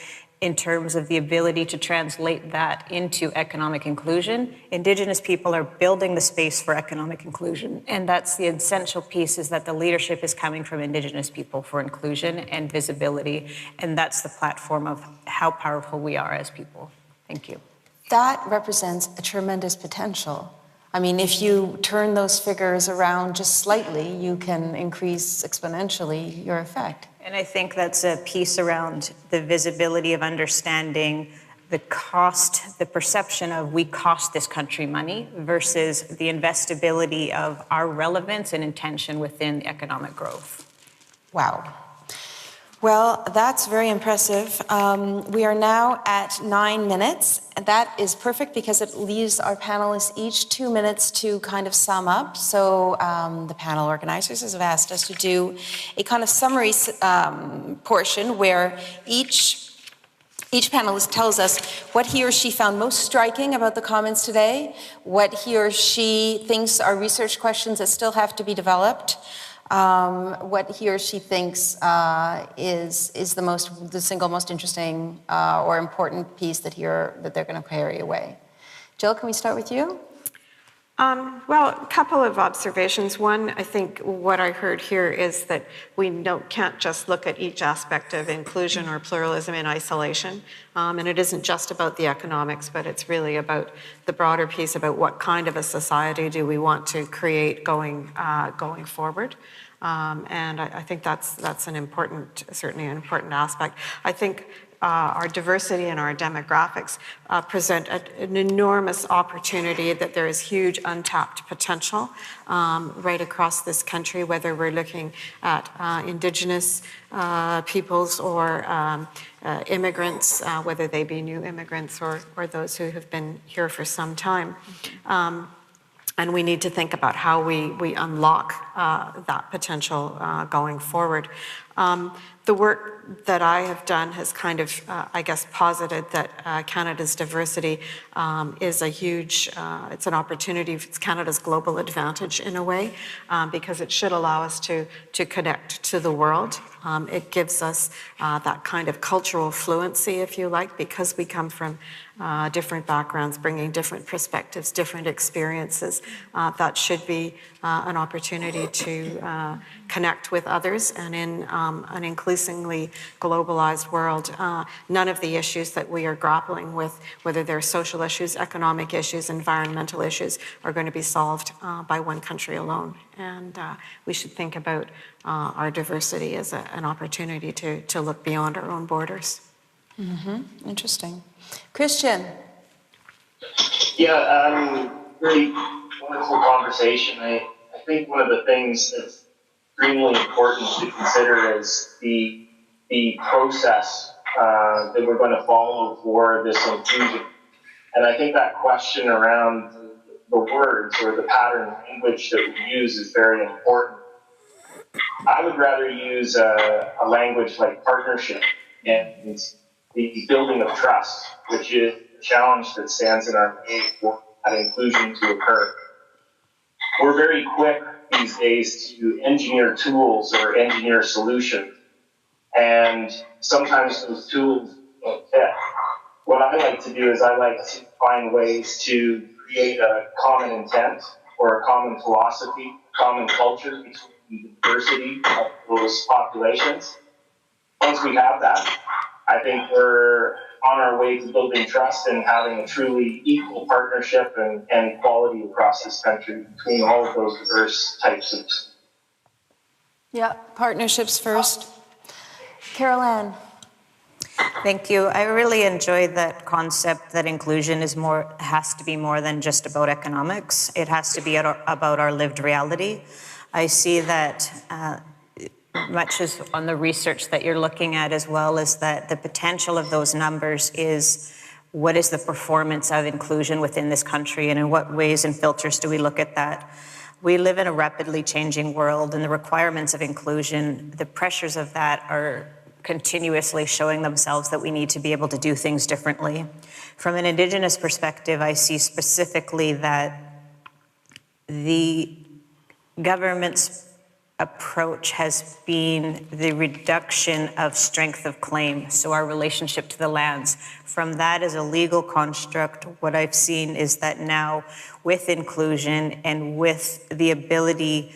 in terms of the ability to translate that into economic inclusion. Indigenous people are building the space for economic inclusion, and that's the essential piece, is that the leadership is coming from Indigenous people for inclusion and visibility, and that's the platform of how powerful we are as people. Thank you. That represents a tremendous potential. I mean, if you turn those figures around just slightly, you can increase exponentially your effect. And I think that's a piece around the visibility of understanding the cost, the perception of we cost this country money versus the investability of our relevance and intention within economic growth. Wow. Well, that's very impressive. We are now at 9 minutes. That is perfect because it leaves our panelists each 2 minutes to kind of sum up. So the panel organizers have asked us to do a kind of summary portion where each panelist tells us what he or she found most striking about the comments today, what he or she thinks are research questions that still have to be developed, what he or she thinks is the single most interesting or important piece that they're going to carry away. Jill, can we start with you? Well, a couple of observations. One, I think what I heard here is that we can't just look at each aspect of inclusion or pluralism in isolation. And it isn't just about the economics, but it's really about the broader piece about what kind of a society do we want to create going forward. And I think that's certainly an important aspect. I think our diversity and our demographics present an enormous opportunity, that there is huge untapped potential right across this country, whether we're looking at Indigenous peoples or immigrants, whether they be new immigrants or those who have been here for some time. And we need to think about how we unlock that potential going forward. The work that I have done has kind of, I guess, posited that Canada's diversity is a huge, it's an opportunity, it's Canada's global advantage in a way, because it should allow us to connect to the world. It gives us that kind of cultural fluency, if you like, because we come from different backgrounds, bringing different perspectives, different experiences. That should be an opportunity to connect with others. And in an increasingly globalized world, none of the issues that we are grappling with, whether they're social issues, economic issues, environmental issues, are going to be solved by one country alone. And we should think about our diversity as an opportunity to look beyond our own borders. Mm-hmm. Interesting. Christian. Yeah, really wonderful conversation. I think one of the things that's extremely important to consider is the process that we're going to follow for this inclusion. And I think that question around the words or the pattern language that we use is very important. I would rather use a language like partnership and the building of trust, which is a challenge that stands in our way for that inclusion to occur. We're very quick these days to engineer tools or engineer solutions, and sometimes those tools don't fit. What I like to do is I like to find ways to create a common intent or a common philosophy, common culture between the diversity of those populations. Once we have that, I think we're on our way to building trust and having a truly equal partnership and equality across this country between all of those diverse types of. Yeah, partnerships first. Carol Ann. Thank you. I really enjoy that concept that inclusion has to be more than just about economics. It has to be about our lived reality. I see that much as on the research that you're looking at as well, is that the potential of those numbers is what is the performance of inclusion within this country, and in what ways and filters do we look at that? We live in a rapidly changing world, and the requirements of inclusion, the pressures of that are continuously showing themselves that we need to be able to do things differently. From an Indigenous perspective, I see specifically that the government's approach has been the reduction of strength of claim, so our relationship to the lands. From that as a legal construct, what I've seen is that now with inclusion and with the ability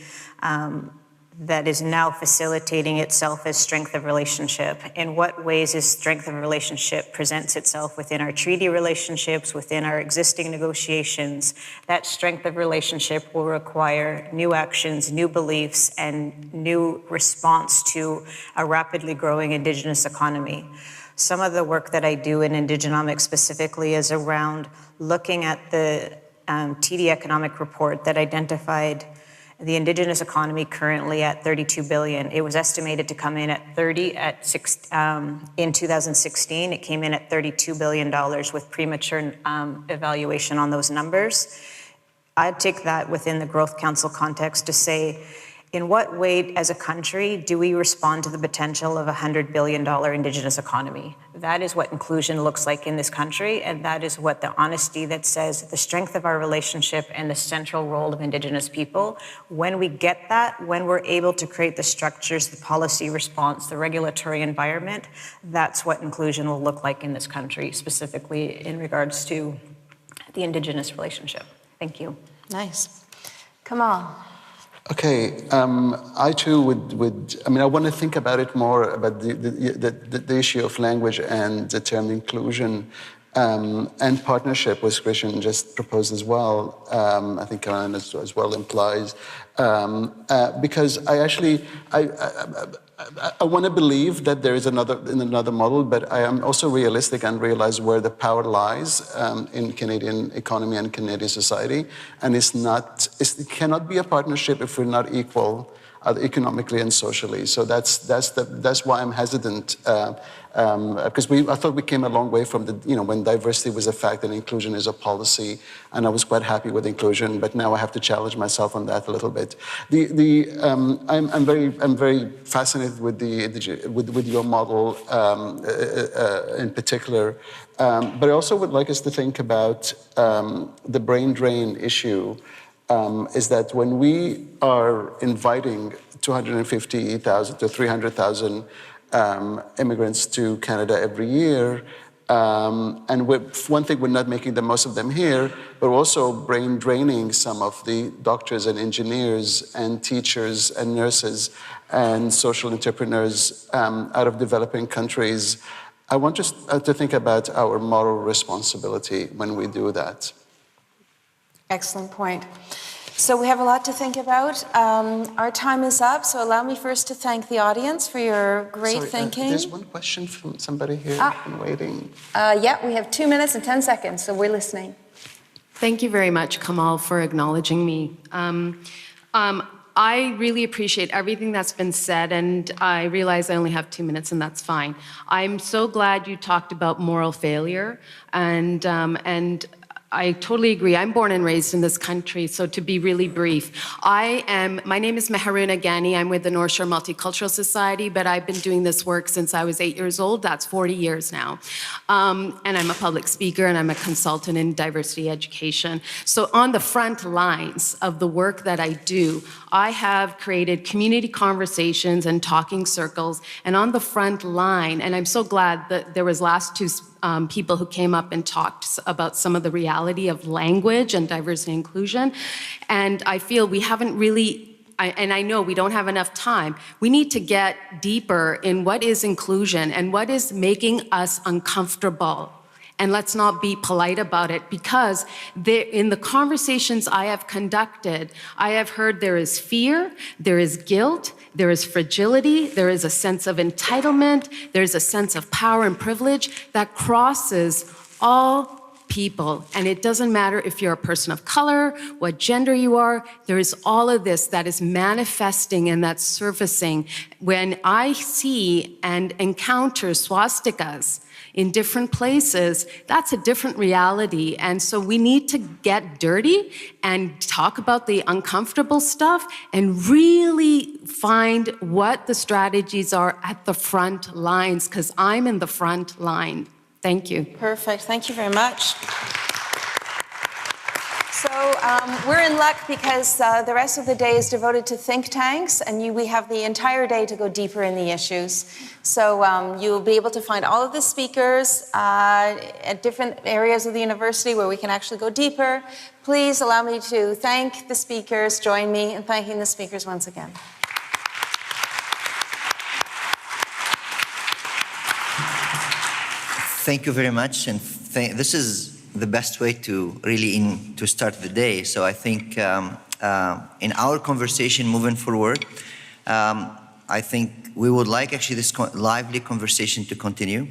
that is now facilitating itself as strength of relationship. In what ways is strength of relationship presents itself within our treaty relationships, within our existing negotiations? That strength of relationship will require new actions, new beliefs, and new response to a rapidly growing Indigenous economy. Some of the work that I do in Indigenomics specifically is around looking at the TD Economic Report that identified the Indigenous economy currently at $32 billion. It was estimated to come in at in 2016. It came in at $32 billion with premature evaluation on those numbers. I'd take that within the Growth Council context to say, in what way as a country do we respond to the potential of a $100 billion Indigenous economy? That is what inclusion looks like in this country, and that is what the honesty that says the strength of our relationship and the central role of Indigenous people. When we get that, when we're able to create the structures, the policy response, the regulatory environment, that's what inclusion will look like in this country, specifically in regards to the Indigenous relationship. Thank you. Nice. Come on. Okay, I too would. I mean, I want to think about it more about the issue of language and the term inclusion and partnership, which Christian just proposed as well. I think Caroline as well implies, because I want to believe that there is another model, but I am also realistic and realize where the power lies in Canadian economy and Canadian society, and it cannot be a partnership if we're not equal economically and socially. So that's why I'm hesitant, because I thought we came a long way from when diversity was a fact and inclusion is a policy, and I was quite happy with inclusion, but now I have to challenge myself on that a little bit. I'm very fascinated with your model in particular, but I also would like us to think about the brain drain issue. Is that when we are inviting 250,000 to 300,000 immigrants to Canada every year, and one thing, we're not making the most of them here, but also brain draining some of the doctors and engineers and teachers and nurses and social entrepreneurs out of developing countries. I want us to think about our moral responsibility when we do that. Excellent point. So we have a lot to think about. Our time is up, so allow me first to thank the audience for your great thinking. There's one question from somebody here. I've been waiting. Yeah, we have 2 minutes and 10 seconds, so we're listening. Thank you very much, Kamal, for acknowledging me. I really appreciate everything that's been said, and I realize I only have 2 minutes, and that's fine. I'm so glad you talked about moral failure, and I totally agree. I'm born and raised in this country, so to be really brief, my name is Meharuna Ghani. I'm with the North Shore Multicultural Society, but I've been doing this work since I was 8 years old. That's 40 years now. And I'm a public speaker, and I'm a consultant in diversity education. So on the front lines of the work that I do, I have created community conversations and talking circles, and on the front line, and I'm so glad that there was last two people who came up and talked about some of the reality of language and diversity and inclusion. And I feel we haven't really, and I know we don't have enough time, we need to get deeper in what is inclusion and what is making us uncomfortable. And let's not be polite about it, because in the conversations I have conducted, I have heard there is fear, there is guilt, there is fragility, there is a sense of entitlement, there's a sense of power and privilege that crosses all people. And it doesn't matter if you're a person of color, what gender you are, there is all of this that is manifesting and that's surfacing. When I see and encounter swastikas in different places, that's a different reality. And so we need to get dirty and talk about the uncomfortable stuff and really find what the strategies are at the front lines, because I'm in the front line. Thank you. Perfect. Thank you very much. So we're in luck because the rest of the day is devoted to think tanks, and we have the entire day to go deeper in the issues. So you'll be able to find all of the speakers at different areas of the university where we can actually go deeper. Please allow me to thank the speakers. Join me in thanking the speakers once again. Thank you very much, and this is the best way to really to start the day. So I think in our conversation moving forward, I think we would like actually this lively conversation to continue.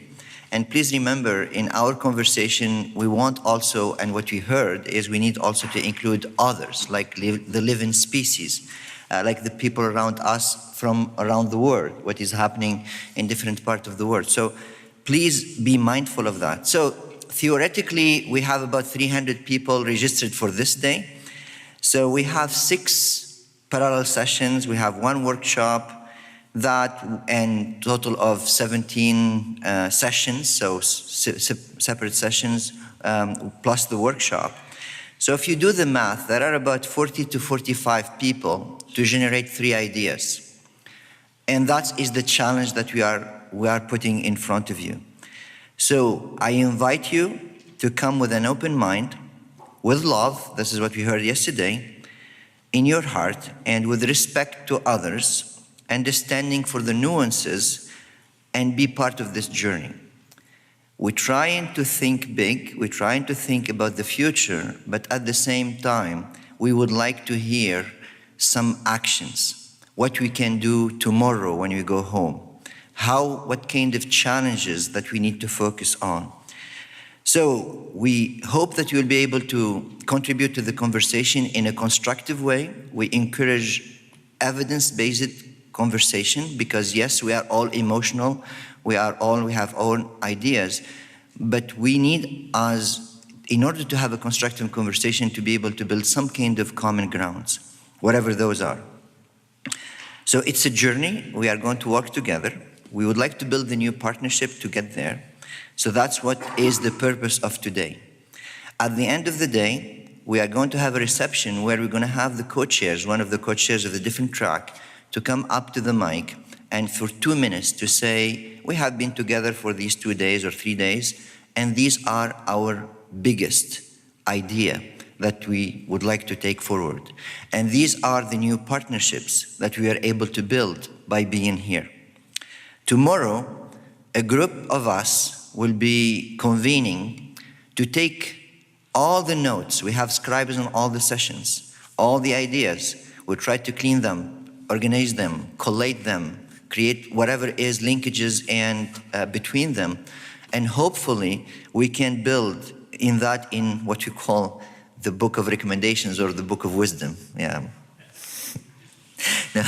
And please remember, in our conversation, we want also, and what we heard is we need also to include others, like the living species, like the people around us from around the world, what is happening in different parts of the world. So please be mindful of that. So theoretically, we have about 300 people registered for this day. So we have 6 parallel sessions. We have 1 workshop, and total of 17 sessions, so separate sessions, plus the workshop. So if you do the math, there are about 40 to 45 people to generate 3 ideas. And that is the challenge that we are putting in front of you. So I invite you to come with an open mind, with love, this is what we heard yesterday, in your heart, and with respect to others, understanding for the nuances, and be part of this journey. We're trying to think big, we're trying to think about the future, but at the same time, we would like to hear some actions, what we can do tomorrow when we go home, what kind of challenges that we need to focus on. So we hope that you'll be able to contribute to the conversation in a constructive way. We encourage evidence-based conversation, because yes, we are all emotional, we have own ideas, but we need, in order to have a constructive conversation, to be able to build some kind of common grounds, whatever those are. So it's a journey, we are going to work together. We would like to build a new partnership to get there. So that's what is the purpose of today. At the end of the day, we are going to have a reception where we're going to have the co-chairs, one of the co-chairs of the different track, to come up to the mic and for 2 minutes to say, we have been together for these 2 days or 3 days, and these are our biggest idea that we would like to take forward. And these are the new partnerships that we are able to build by being here. Tomorrow, a group of us will be convening to take all the notes. We have scribes on all the sessions, all the ideas. We'll try to clean them, organize them, collate them, create whatever is linkages and between them. And hopefully we can build in what we call the book of recommendations or the book of wisdom. Yeah. No.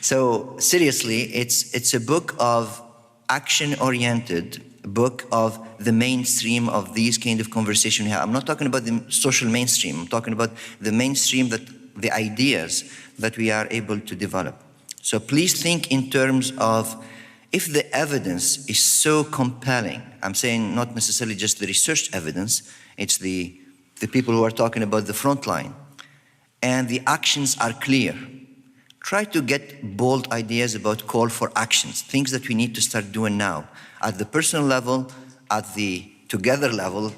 So seriously, it's a book of action-oriented, book of the mainstream of these kind of conversation we have. I'm not talking about the social mainstream. I'm talking about the mainstream, that the ideas that we are able to develop. So please think in terms of, if the evidence is so compelling, I'm saying not necessarily just the research evidence, it's the people who are talking about the front line, and the actions are clear. Try to get bold ideas about call for actions, things that we need to start doing now, at the personal level, at the together level,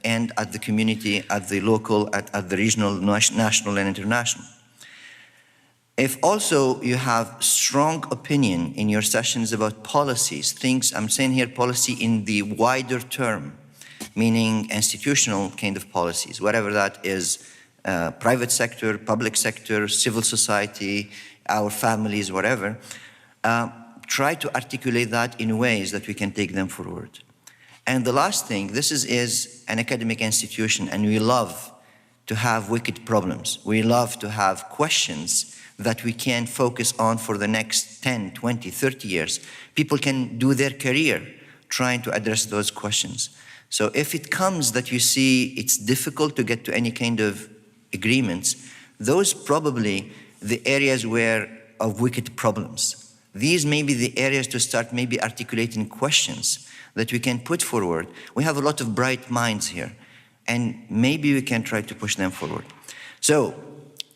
and at the community, at the local, at the regional, national, and international. If also you have strong opinion in your sessions about policies, things, I'm saying here policy in the wider term, meaning institutional kind of policies, whatever that is, private sector, public sector, civil society, our families, whatever, try to articulate that in ways that we can take them forward. And the last thing, this is an academic institution, and we love to have wicked problems. We love to have questions that we can focus on for the next 10, 20, 30 years. People can do their career trying to address those questions. So if it comes that you see it's difficult to get to any kind of agreements, those probably the areas of wicked problems. These may be the areas to start maybe articulating questions that we can put forward. We have a lot of bright minds here, and maybe we can try to push them forward. So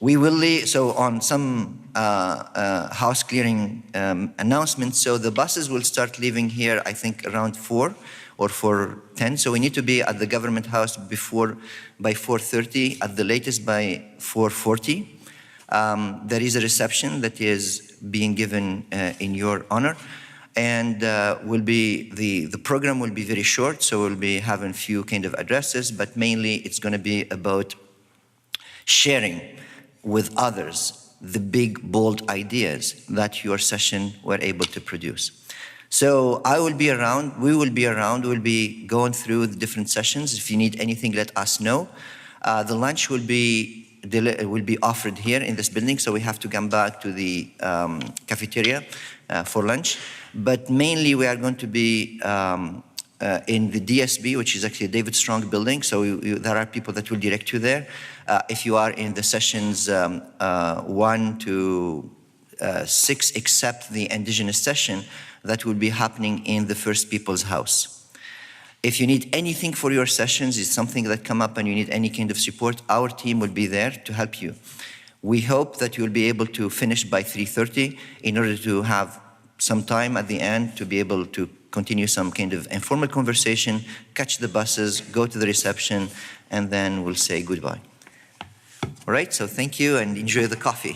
we will so on some house clearing announcements, so the buses will start leaving here, I think around 4 or 4:10. So we need to be at the government house by 4:30, at the latest by 4:40. There is a reception that is being given in your honor, and the program will be very short, so we'll be having few kind of addresses, but mainly it's going to be about sharing with others the big, bold ideas that your session were able to produce. So I will be around, we will be around, we'll be going through the different sessions. If you need anything, let us know. The lunch will be offered here in this building, so we have to come back to the cafeteria for lunch. But mainly we are going to be in the DSB, which is actually a David Strong building, so there are people that will direct you there. If you are in the sessions 1 to 6, except the indigenous session, that will be happening in the First People's House. If you need anything for your sessions, it's something that come up and you need any kind of support, our team will be there to help you. We hope that you'll be able to finish by 3:30 in order to have some time at the end to be able to continue some kind of informal conversation, catch the buses, go to the reception, and then we'll say goodbye. All right, so thank you and enjoy the coffee.